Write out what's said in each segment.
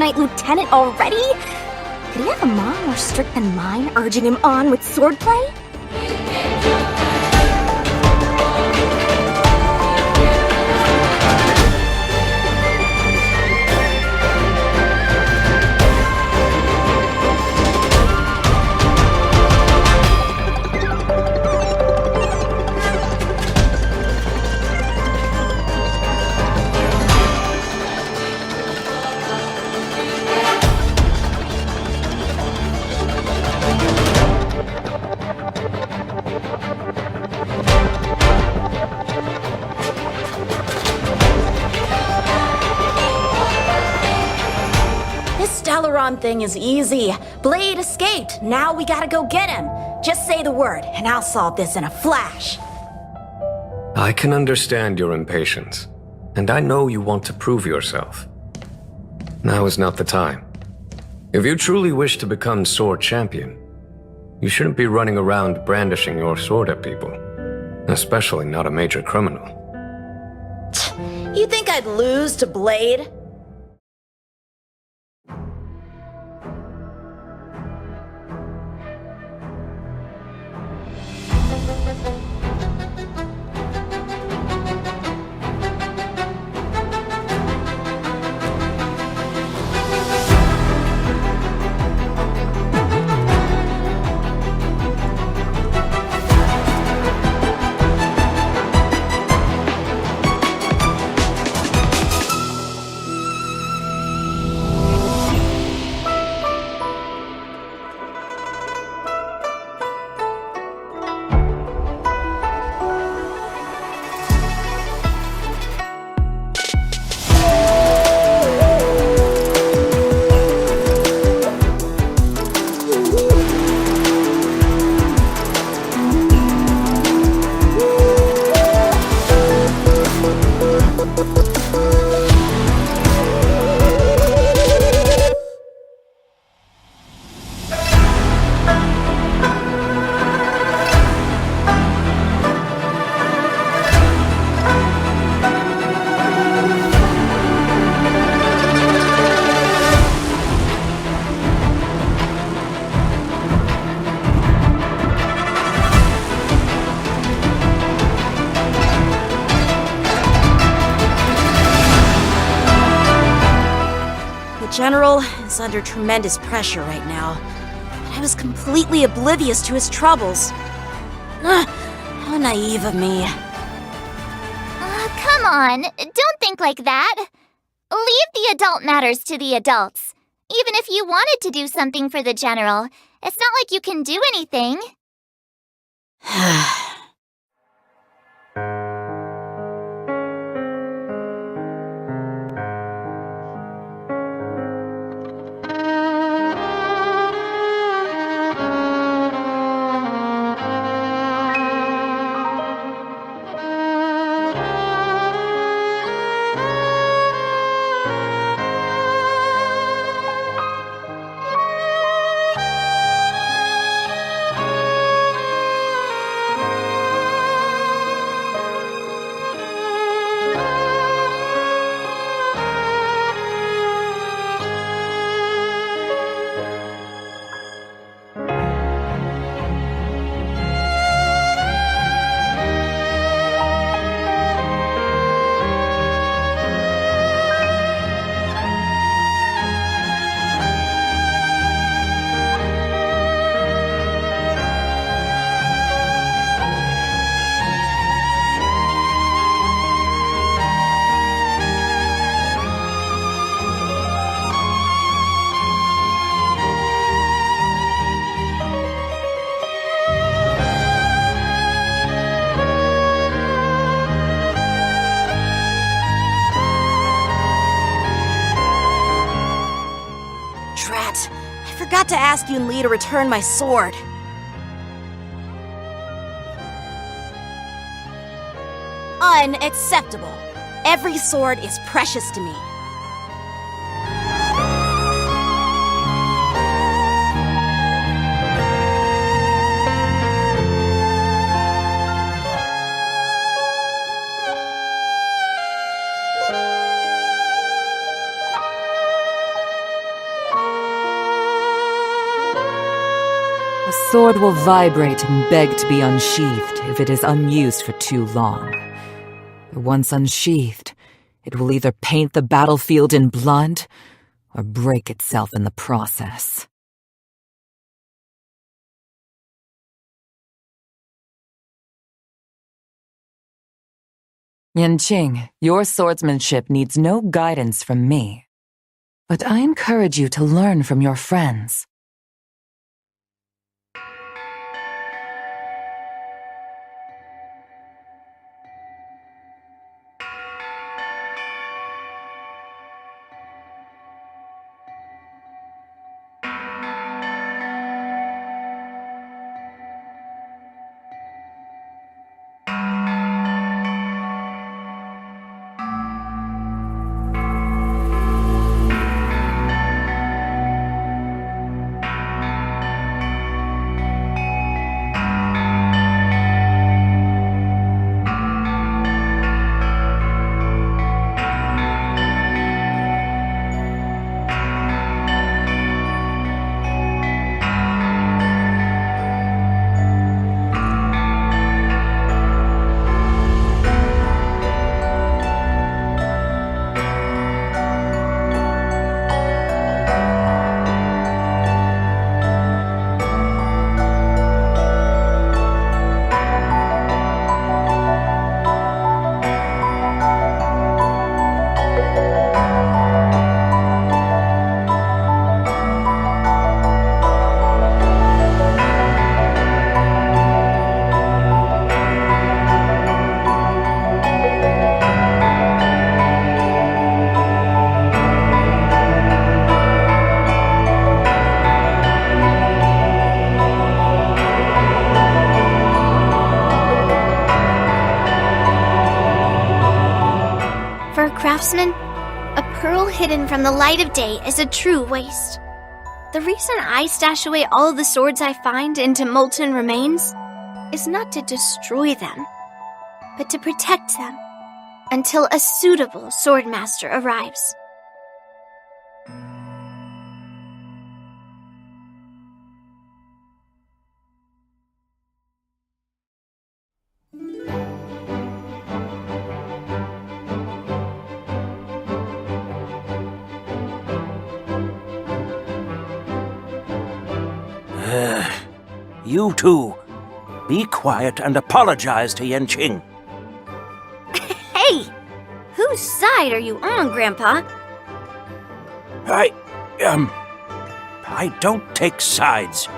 Knight Lieutenant already? Could he have a mom more strict than mine, urging him on with swordplay? Thing is easy. Blade escaped. Now we gotta go get him. Just say the word, and I'll solve this in a flash. I can understand your impatience, and I know you want to prove yourself. Now is not the time. If you truly wish to become sword champion, you shouldn't be running around brandishing your sword at people, especially not a major criminal. You think I'd lose to Blade? General is under tremendous pressure right now, but I was completely oblivious to his troubles. How naive of me. Come on, don't think like that. Leave the adult matters to the adults. Even if you wanted to do something for the General, it's not like you can do anything. Forgot to ask Yunli to return my sword. Unacceptable. Every sword is precious to me. sword will vibrate and beg to be unsheathed if it is unused for too long. But once unsheathed, it will either paint the battlefield in blood or break itself in the process. Yanqing, your swordsmanship needs no guidance from me. But I encourage you to learn from your friends. Craftsman, a pearl hidden from the light of day is a true waste. The reason I stash away all the swords I find into molten remains is not to destroy them, but to protect them until a suitable swordmaster arrives. You two, be quiet and apologize to Yanqing. Hey! Whose side are you on, Grandpa? I don't take sides.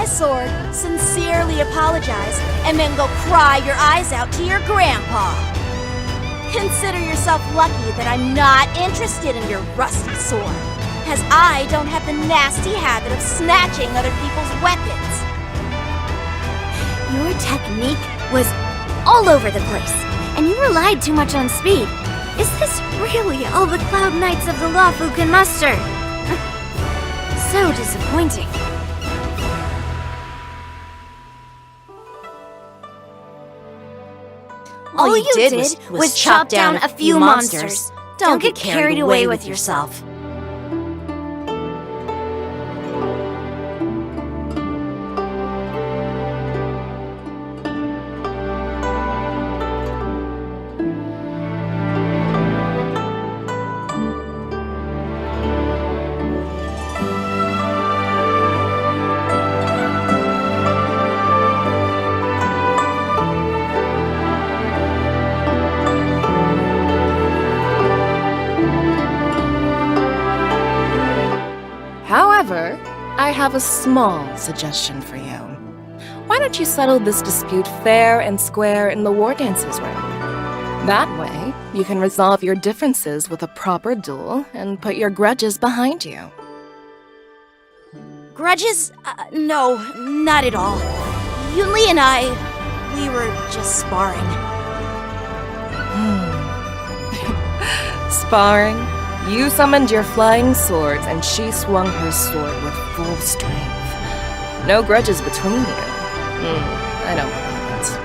Sword, sincerely apologize, and then go cry your eyes out to your grandpa. Consider yourself lucky that I'm not interested in your rusty sword, as I don't have the nasty habit of snatching other people's weapons. Your technique was all over the place, and you relied too much on speed. Is this really all the Cloud Knights of the Lawfu can muster? So disappointing. All you did was chop down a few monsters. Don't get carried away with yourself. However, I have a small suggestion for you. Why don't you settle this dispute fair and square in the War Dances room? That way, you can resolve your differences with a proper duel and put your grudges behind you. Grudges? No, not at all. Yunli and we were just sparring. Sparring? You summoned your flying swords and she swung her sword with full strength. No grudges between you. I don't believe it.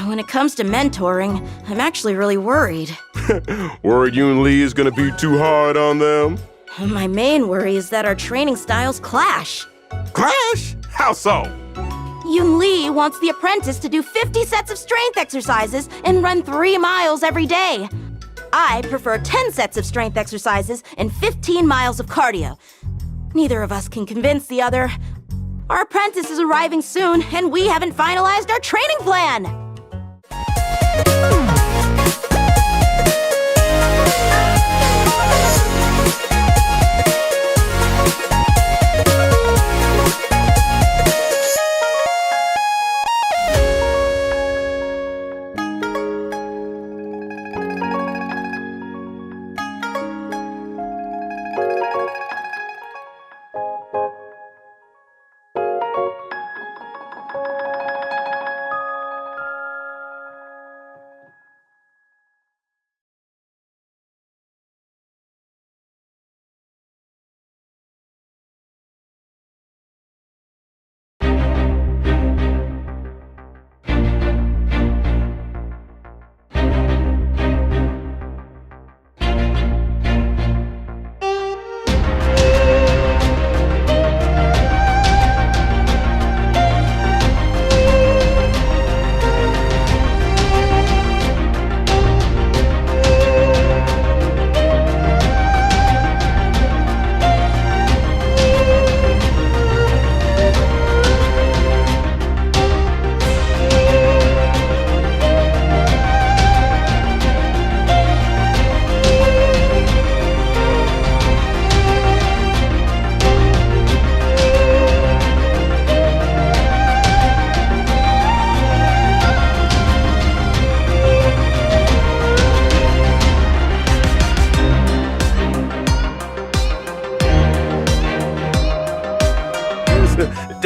When it comes to mentoring, I'm actually really worried. Worried Yunli is gonna be too hard on them? My main worry is that our training styles clash. Clash? How so? Yunli wants the apprentice to do 50 sets of strength exercises and run 3 miles every day. I prefer 10 sets of strength exercises and 15 miles of cardio. Neither of us can convince the other. Our apprentice is arriving soon, and we haven't finalized our training plan!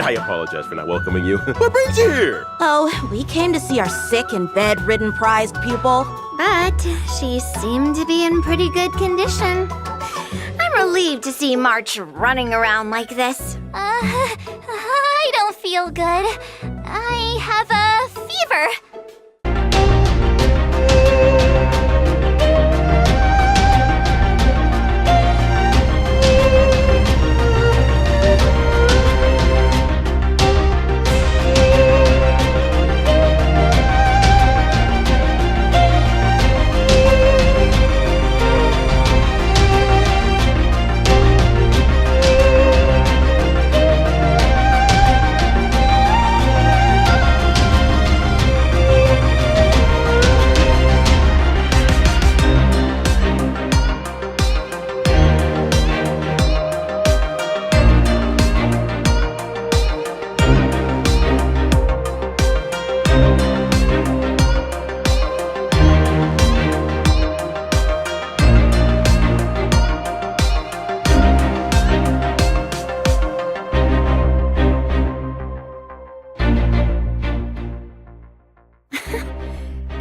I apologize for not welcoming you. What brings you here? Oh, we came to see our sick and bedridden prized pupil. But she seemed to be in pretty good condition. I'm relieved to see March running around like this. I don't feel good. I have a fever.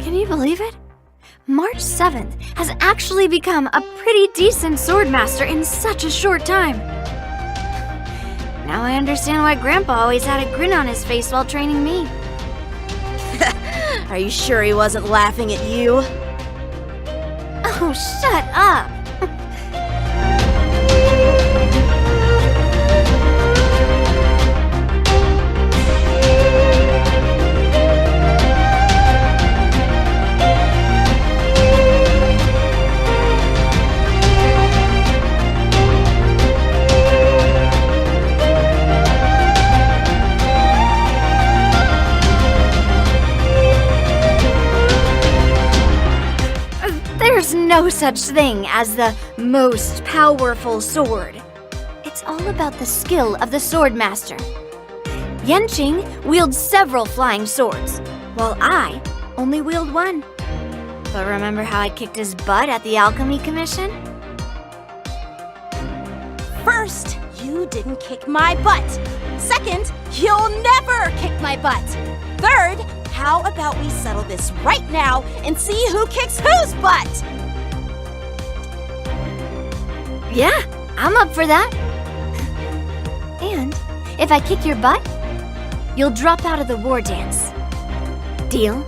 Can you believe it? March 7th has actually become a pretty decent swordmaster in such a short time. Now I understand why Grandpa always had a grin on his face while training me. Are you sure he wasn't laughing at you? Oh, shut up! There's no such thing as the most powerful sword. It's all about the skill of the swordmaster. Yanqing wields several flying swords, while I only wield one. But remember how I kicked his butt at the Alchemy Commission? First, you didn't kick my butt. Second, you'll never kick my butt. Third, how about we settle this right now and see who kicks whose butt? Yeah, I'm up for that. And if I kick your butt, you'll drop out of the war dance. Deal?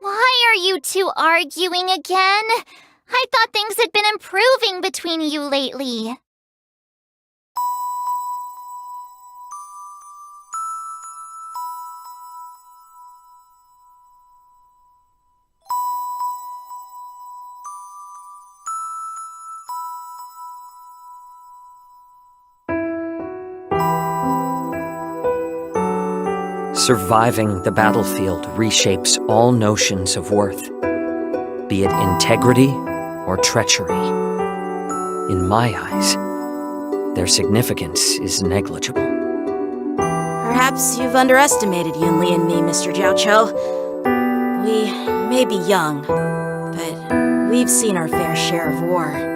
Why are you two arguing again? I thought things had been improving between you lately. Surviving the battlefield reshapes all notions of worth, be it integrity or treachery. In my eyes, their significance is negligible. Perhaps you've underestimated Yunli and me, Mr. Jiaoqiu. We may be young, but we've seen our fair share of war.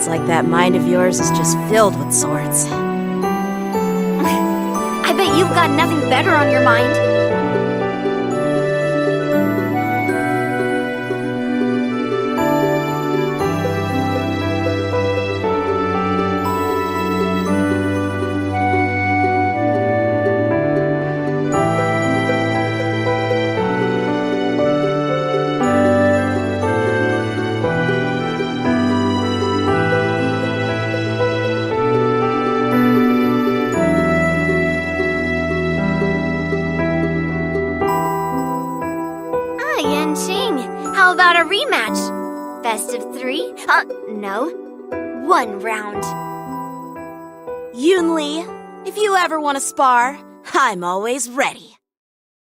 Like that mind of yours is just filled with swords. I bet you've got nothing better on your mind. rematch. Best of 3? No. 1 round. Yunli, if you ever want to spar, I'm always ready.